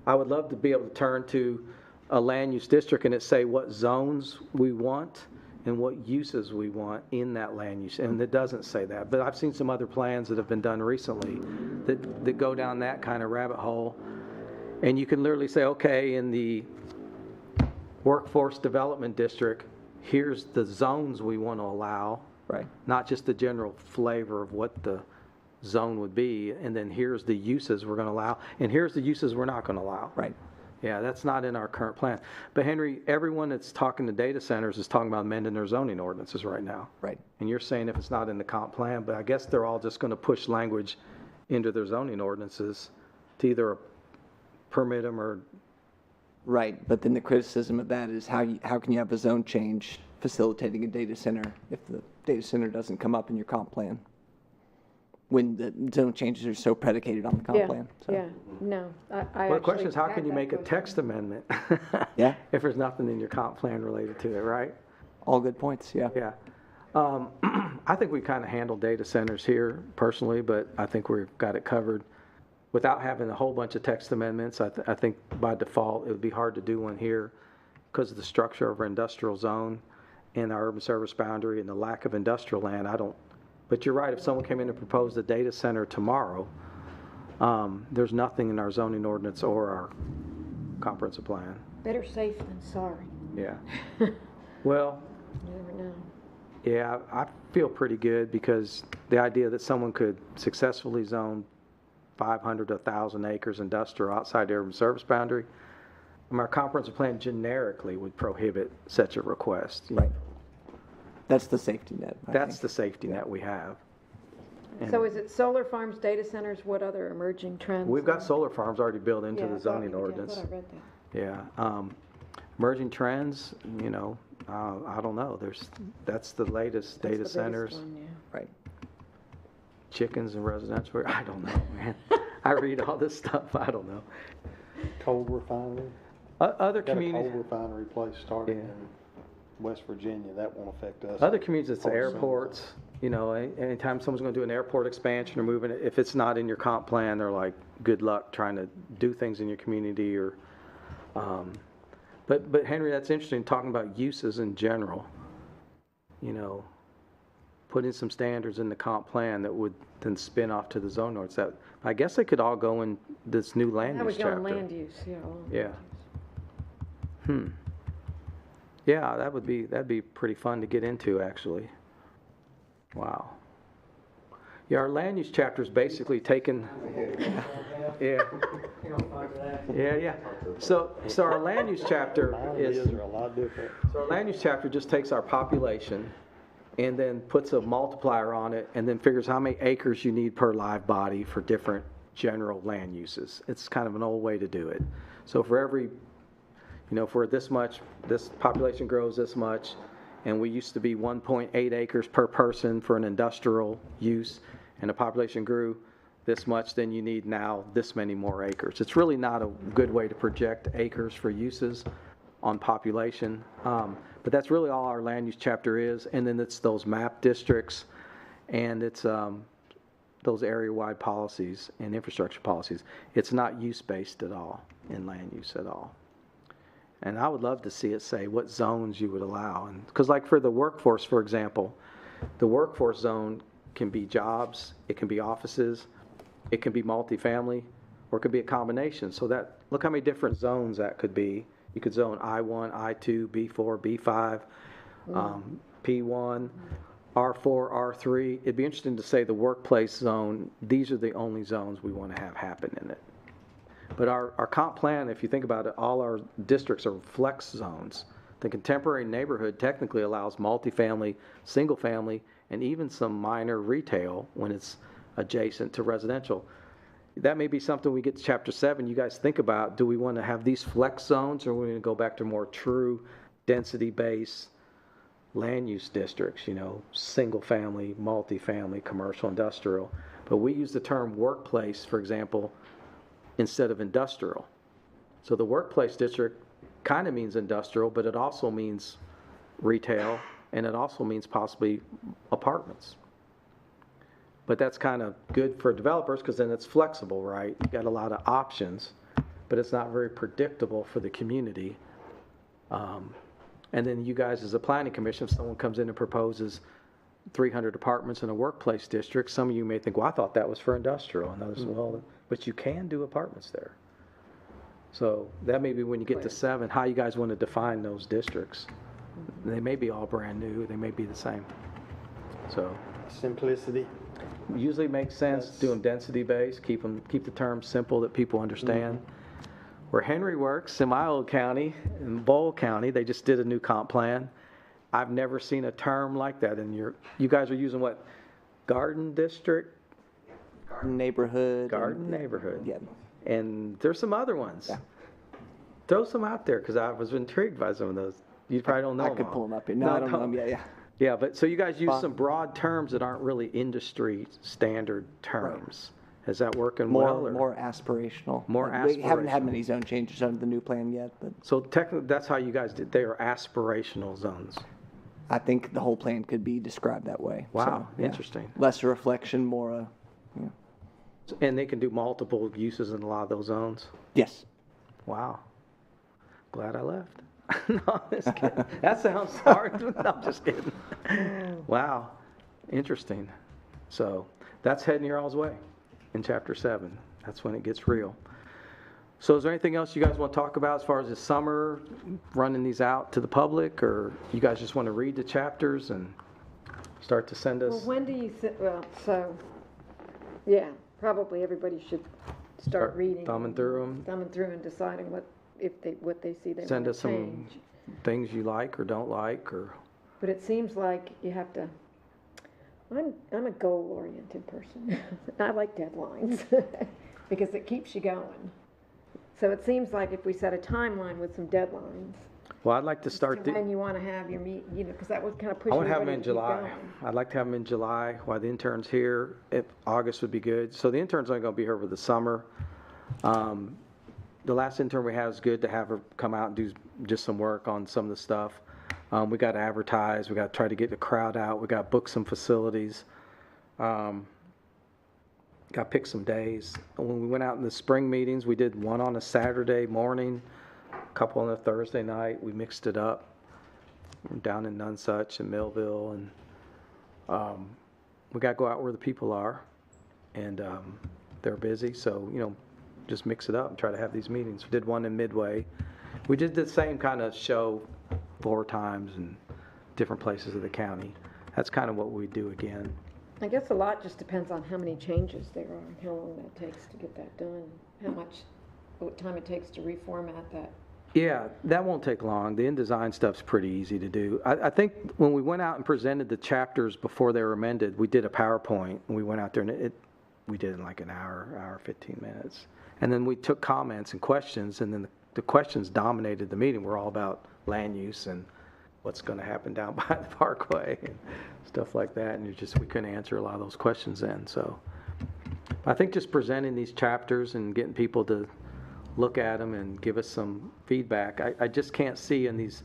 S2: I would love to be able to turn to a land use district and it say what zones we want and what uses we want in that land use, and it doesn't say that. But I've seen some other plans that have been done recently that go down that kind of rabbit hole, and you can literally say, okay, in the workforce development district, here's the zones we want to allow,
S5: Right.
S2: not just the general flavor of what the zone would be, and then here's the uses we're going to allow, and here's the uses we're not going to allow.
S5: Right.
S2: Yeah, that's not in our current plan. But Henry, everyone that's talking to data centers is talking about amending their zoning ordinances right now.
S5: Right.
S2: And you're saying if it's not in the comp plan, but I guess they're all just going to push language into their zoning ordinances to either permit them or.
S5: Right, but then the criticism of that is how can you have a zone change facilitating a data center if the data center doesn't come up in your comp plan? when the zone changes are so predicated on the comp
S1: Yeah,
S5: plan. So.
S1: yeah, no,
S2: Well, the question is, how can you make a text amendment?
S5: Yeah.
S2: If there's nothing in your comp plan related to it, right?
S5: All good points, yeah.
S2: Yeah. I think we kind of handle data centers here personally, but I think we've got it covered. Without having a whole bunch of text amendments, I think by default, it would be hard to do one here because of the structure of our industrial zone and our urban service boundary and the lack of industrial land. But you're right, if someone came in and proposed a data center tomorrow, there's nothing in our zoning ordinance or our comprehensive plan.
S1: Better safe than sorry.
S2: Yeah. Well,
S1: You never know.
S2: yeah, I feel pretty good because the idea that someone could successfully zone 500 to 1,000 acres industrial outside the urban service boundary, our comprehensive plan generically would prohibit such a request.
S5: Right. That's the safety net. I
S2: That's
S5: think.
S2: the safety net we have. And
S1: So is it solar farms, data centers, what other emerging trends?
S2: we've got solar farms already built into
S1: Yeah,
S2: the
S1: I thought
S2: zoning
S1: we did. I
S2: ordinance.
S1: thought I read that.
S2: Yeah. Emerging trends, I don't know. That's the latest
S1: That's the
S2: data
S1: biggest
S2: centers.
S1: one, yeah.
S5: Right.
S2: Chickens and residential. I don't know, man. I read all this stuff. I don't know.
S6: Coal refinery.
S2: Other
S6: Got a coal
S2: communities,
S6: refinery place starting
S2: Yeah.
S6: in West Virginia. That won't affect us.
S2: other communities, it's
S6: Or some-
S2: airports. Anytime someone's going to do an airport expansion or moving it, if it's not in your comp plan, they're like, good luck trying to do things in your community or. But Henry, that's interesting, talking about uses in general. Putting some standards in the comp plan that would then spin off to the zone ordinance. That, I guess they could all go in this new land
S1: That
S2: use
S1: would go
S2: chapter.
S1: in land use, yeah. all land
S2: Yeah.
S1: use.
S2: Yeah, that'd be pretty fun to get into, actually. Wow. Yeah, our land use chapter is basically taken. Yeah. Yeah. So our land use chapter
S6: Ideas are a lot different.
S2: So our land use chapter just takes our population and then puts a multiplier on it and then figures how many acres you need per live body for different general land uses. It's kind of an old way to do it. So for every, for this much, this population grows this much, and we used to be 1.8 acres per person for an industrial use, and the population grew this much, then you need now this many more acres. It's really not a good way to project acres for uses on population. But that's really all our land use chapter is, and then it's those map districts, and it's those area-wide policies and infrastructure policies. It's not use-based at all in land use at all. And I would love to see it say what zones you would allow. And because like for the workforce, for example, the workforce zone can be jobs, it can be offices, it can be multifamily, or it could be a combination. So that, look how many different zones that could be. You could zone I-1, I-2, B4, B5, P1, R4, R3. It'd be interesting to say the workplace zone, these are the only zones we want to have happen in it. But our comp plan, if you think about it, all our districts are flex zones. The contemporary neighborhood technically allows multifamily, single family, and even some minor retail when it's adjacent to residential. That may be something we get to chapter 7. You guys think about, do we want to have these flex zones, or are we going to go back to more true density-based land use districts, single family, multifamily, commercial, industrial. But we use the term workplace, for example, instead of industrial. So the workplace district kind of means industrial, but it also means retail, and it also means possibly apartments. But that's kind of good for developers because then it's flexible, right? You got a lot of options, but it's not very predictable for the community. And then you guys as a planning commission, if someone comes in and proposes 300 apartments in a workplace district, some of you may think, well, I thought that was for industrial. And others, well, but you can do apartments there. So that may be when you get to 7, how you guys want to define those districts. They may be all brand new, they may be the same. So
S6: Simplicity.
S2: usually makes sense, do them density based, keep the terms simple that people understand. Where Henry works, in my old county, in Bowl County, they just did a new comp plan. I've never seen a term like that in you guys are using what? Garden district?
S5: Neighborhood.
S2: Garden neighborhood.
S5: Yeah.
S2: And there's some other ones.
S5: Yeah.
S2: Throw some out there because I was intrigued by some of those. You probably don't know
S5: I
S2: them
S5: could
S2: all.
S5: pull them up here. No, I don't know them. Yeah.
S2: Yeah, but so you guys use some broad terms that aren't really industry standard terms. Is that working well? or-
S5: More aspirational.
S2: More
S5: We haven't had
S2: aspirational.
S5: many zone changes under the new plan yet, but
S2: So technically, that's how you guys did, they are aspirational zones.
S5: I think the whole plan could be described that way.
S2: Wow,
S5: So, yeah.
S2: interesting.
S5: Less a reflection, more
S2: And they can do multiple uses in a lot of those zones?
S5: yes.
S2: Wow. Glad I left. No, I'm just kidding. That sounds hard. No, I'm just kidding. Wow. Interesting. So that's heading your all's way in chapter 7. That's when it gets real. So is there anything else you guys want to talk about as far as this summer, running these out to the public, or you guys just want to read the chapters and start to send
S1: Well,
S2: us?
S1: when do you, yeah, probably everybody should start reading.
S2: thumbing through 'em?
S1: Thumbing through and deciding what they see they
S2: Send
S1: want
S2: us
S1: to
S2: some
S1: change.
S2: things you like or don't like, or,
S1: But it seems like you have to, I'm a goal-oriented person. I like deadlines because it keeps you going. So it seems like if we set a timeline with some deadlines,
S2: well, I'd like to start
S1: to when you want to have your meet, because that would kind of push
S2: I want to have them
S1: everybody
S2: in
S1: to keep
S2: July.
S1: going.
S2: I'd like to have them in July while the intern's here. If August would be good. So the intern's only going to be here over the summer. The last intern we had was good to have her come out and do just some work on some of the stuff. We got to advertise. We got to try to get the crowd out. We got to book some facilities. Got to pick some days. When we went out in the spring meetings, we did one on a Saturday morning, a couple on a Thursday night. We mixed it up. We're down in Nonsuch and Millville, and we got to go out where the people are, and they're busy, so just mix it up and try to have these meetings. We did one in Midway. We did the same kind of show 4 times in different places of the county. That's kind of what we do again.
S1: I guess a lot just depends on how many changes there are and how long that takes to get that done, what time it takes to reformat that.
S2: Yeah, that won't take long. The InDesign stuff's pretty easy to do. I think when we went out and presented the chapters before they were amended, we did a PowerPoint, and we went out there, and we did it in like an hour, 15 minutes. And then we took comments and questions, and then the questions dominated the meeting. We're all about land use and what's going to happen down by the parkway and stuff like that, and we couldn't answer a lot of those questions then. So I think just presenting these chapters and getting people to look at them and give us some feedback. I just can't see in these,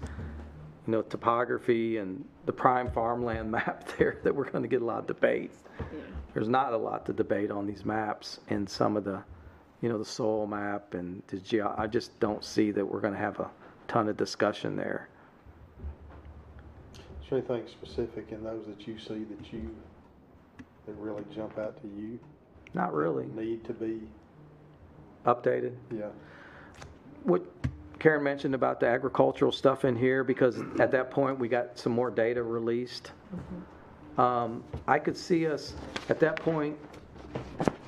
S2: topography and the prime farmland map there that we're going to get a lot of debate.
S1: Yeah.
S2: There's not a lot to debate on these maps and some of the, the soil map and I just don't see that we're going to have a ton of discussion there.
S6: Is there anything specific in those that you see that really jump out to you?
S2: Not really.
S6: Need to be,
S2: Updated.
S6: yeah.
S2: What Karen mentioned about the agricultural stuff in here, because at that point we got some more data released. I could see us at that point,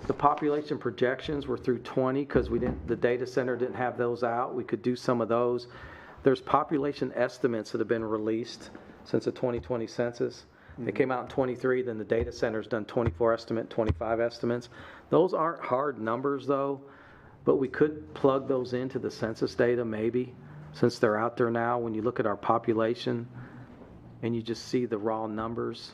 S2: the population projections were through 20 because the data center didn't have those out. We could do some of those. There's population estimates that have been released since the 2020 census. They came out in 23, then the data center's done 24 estimate, 25 estimates. Those aren't hard numbers though, but we could plug those into the census data maybe, since they're out there now. When you look at our population and you just see the raw numbers.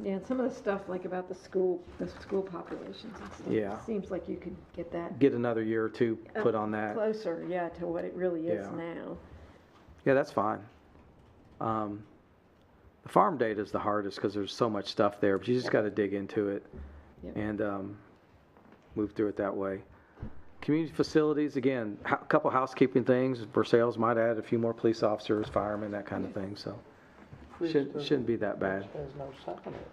S1: Yeah, and some of the stuff like about the school populations and stuff.
S2: Yeah.
S1: It seems like you could get that
S2: Get another year or two put on that.
S1: closer, yeah, to what it really is
S2: Yeah.
S1: now.
S2: Yeah, that's fine. The farm data is the hardest because there's so much stuff there, but you just got to dig into it
S1: Yep.
S2: and move through it that way. Community facilities, again, a couple housekeeping things. Versailles might add a few more police officers, firemen, that kind of thing, so shouldn't be that bad.
S6: Has no sign in it.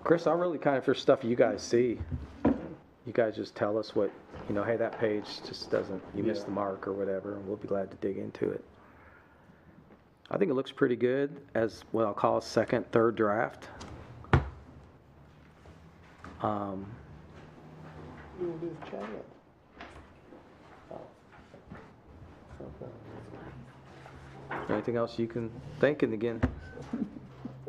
S2: Chris, I'll really kind of, for stuff you guys see, you guys just tell us what, hey, that page just doesn't, you missed the mark or whatever, and we'll be glad to dig into it. I think it looks pretty good as what I'll call a second, third draft.
S6: You will do the chat. Oh. Okay.
S2: Is there anything else you can think? And again,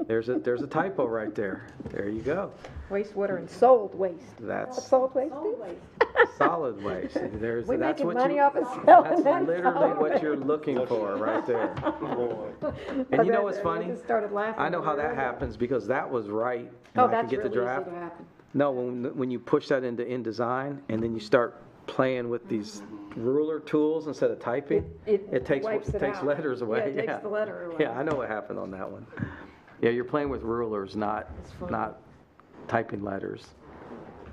S2: there's a typo right there. There you go.
S1: Wastewater and sold waste.
S2: That's
S1: Sold waste?
S4: Solid waste.
S2: Solid waste. There's,
S1: We
S2: that's
S1: making
S2: what
S1: money
S2: you,
S1: off of selling
S2: that's
S1: that
S2: literally what
S1: solid
S2: you're looking for right there.
S6: Boy,
S2: And you know what's
S1: I
S2: funny?
S1: just started laughing.
S2: I know how
S1: when I
S2: that
S1: read
S2: happens because that was right.
S1: Oh,
S2: and I
S1: that's
S2: could get the
S1: really easy
S2: draft.
S1: to happen.
S2: No, when you push that into InDesign and then you start playing with these ruler tools instead of typing,
S1: It
S2: takes
S1: wipes it
S2: takes
S1: out.
S2: letters away.
S1: Yeah, it takes the letter away.
S2: Yeah, I know what happened on that one. Yeah, you're playing with rulers, not typing letters.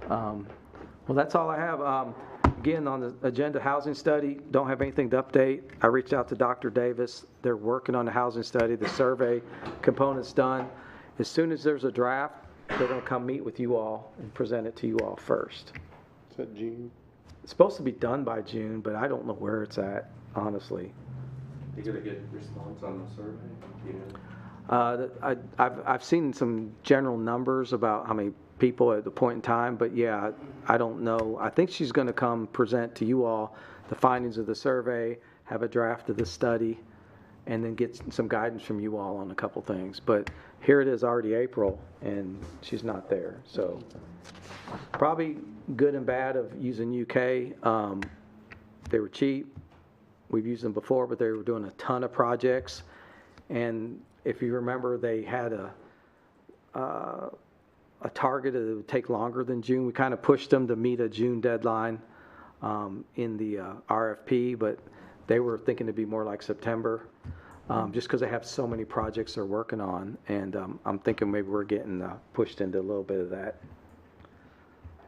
S2: Well, that's all I have. Again, on the agenda, housing study, don't have anything to update. I reached out to Dr. Davis. They're working on the housing study. The survey component's done. As soon as there's a draft, they're going to come meet with you all and present it to you all first.
S6: is that June?
S2: It's supposed to be done by June, but I don't know where it's at, honestly.
S3: You gonna get response on the survey? You know?
S2: I've seen some general numbers about how many people at the point in time, but yeah, I don't know. I think she's going to come present to you all the findings of the survey, have a draft of the study, and then get some guidance from you all on a couple things. But here it is already April, and she's not there. So probably good and bad of using UK. They were cheap. We've used them before, but they were doing a ton of projects. And if you remember, they had a target that it would take longer than June. We kind of pushed them to meet a June deadline in the RFP, but they were thinking to be more like September, just because they have so many projects they're working on. And I'm thinking maybe we're getting pushed into a little bit of that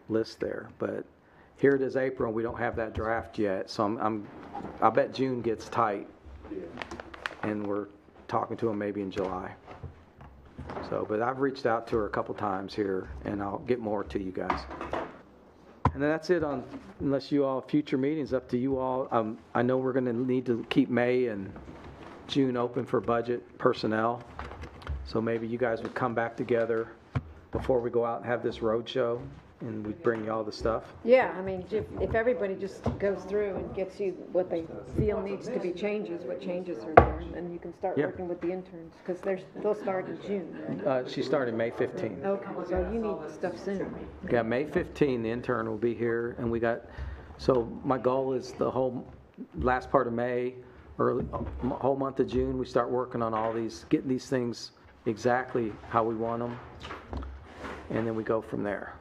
S2: list there. But here it is April, and we don't have that draft yet. So I bet June gets tight, and we're talking to them maybe in July. So, but I've reached out to her a couple times here, and I'll get more to you guys. And then that's it on, unless you all, future meetings, up to you all. I know we're going to need to keep May and June open for budget personnel. So maybe you guys would come back together before we go out and have this road show, and we'd bring you all the stuff.
S1: Yeah, I mean, if everybody just goes through and gets you what they feel needs to be changes, what changes are there, and you can start
S2: Yeah.
S1: working with the interns, because they'll start in June, right?
S2: She started May 15th.
S1: Okay, so you need stuff soon.
S2: Yeah, May 15, the intern will be here, and so my goal is the whole last part of May, or whole month of June, we start working on all these, getting these things exactly how we want them, and then we go from there.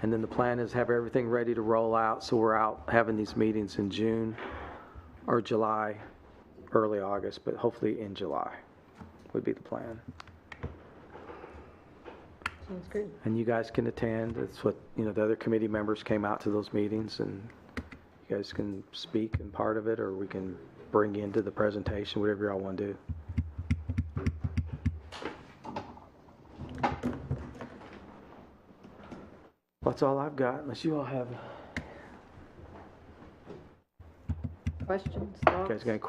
S2: And then the plan is have everything ready to roll out, so we're out having these meetings in June or July, early August, but hopefully in July would be the plan.
S1: Sounds good.
S2: And you guys can attend. That's what, the other committee members came out to those meetings, and you guys can speak in part of it, or we can bring you into the presentation, whatever y'all want to do. That's all I've got, unless you all have,
S1: Questions,
S2: you
S1: thoughts?
S2: guys got any questions?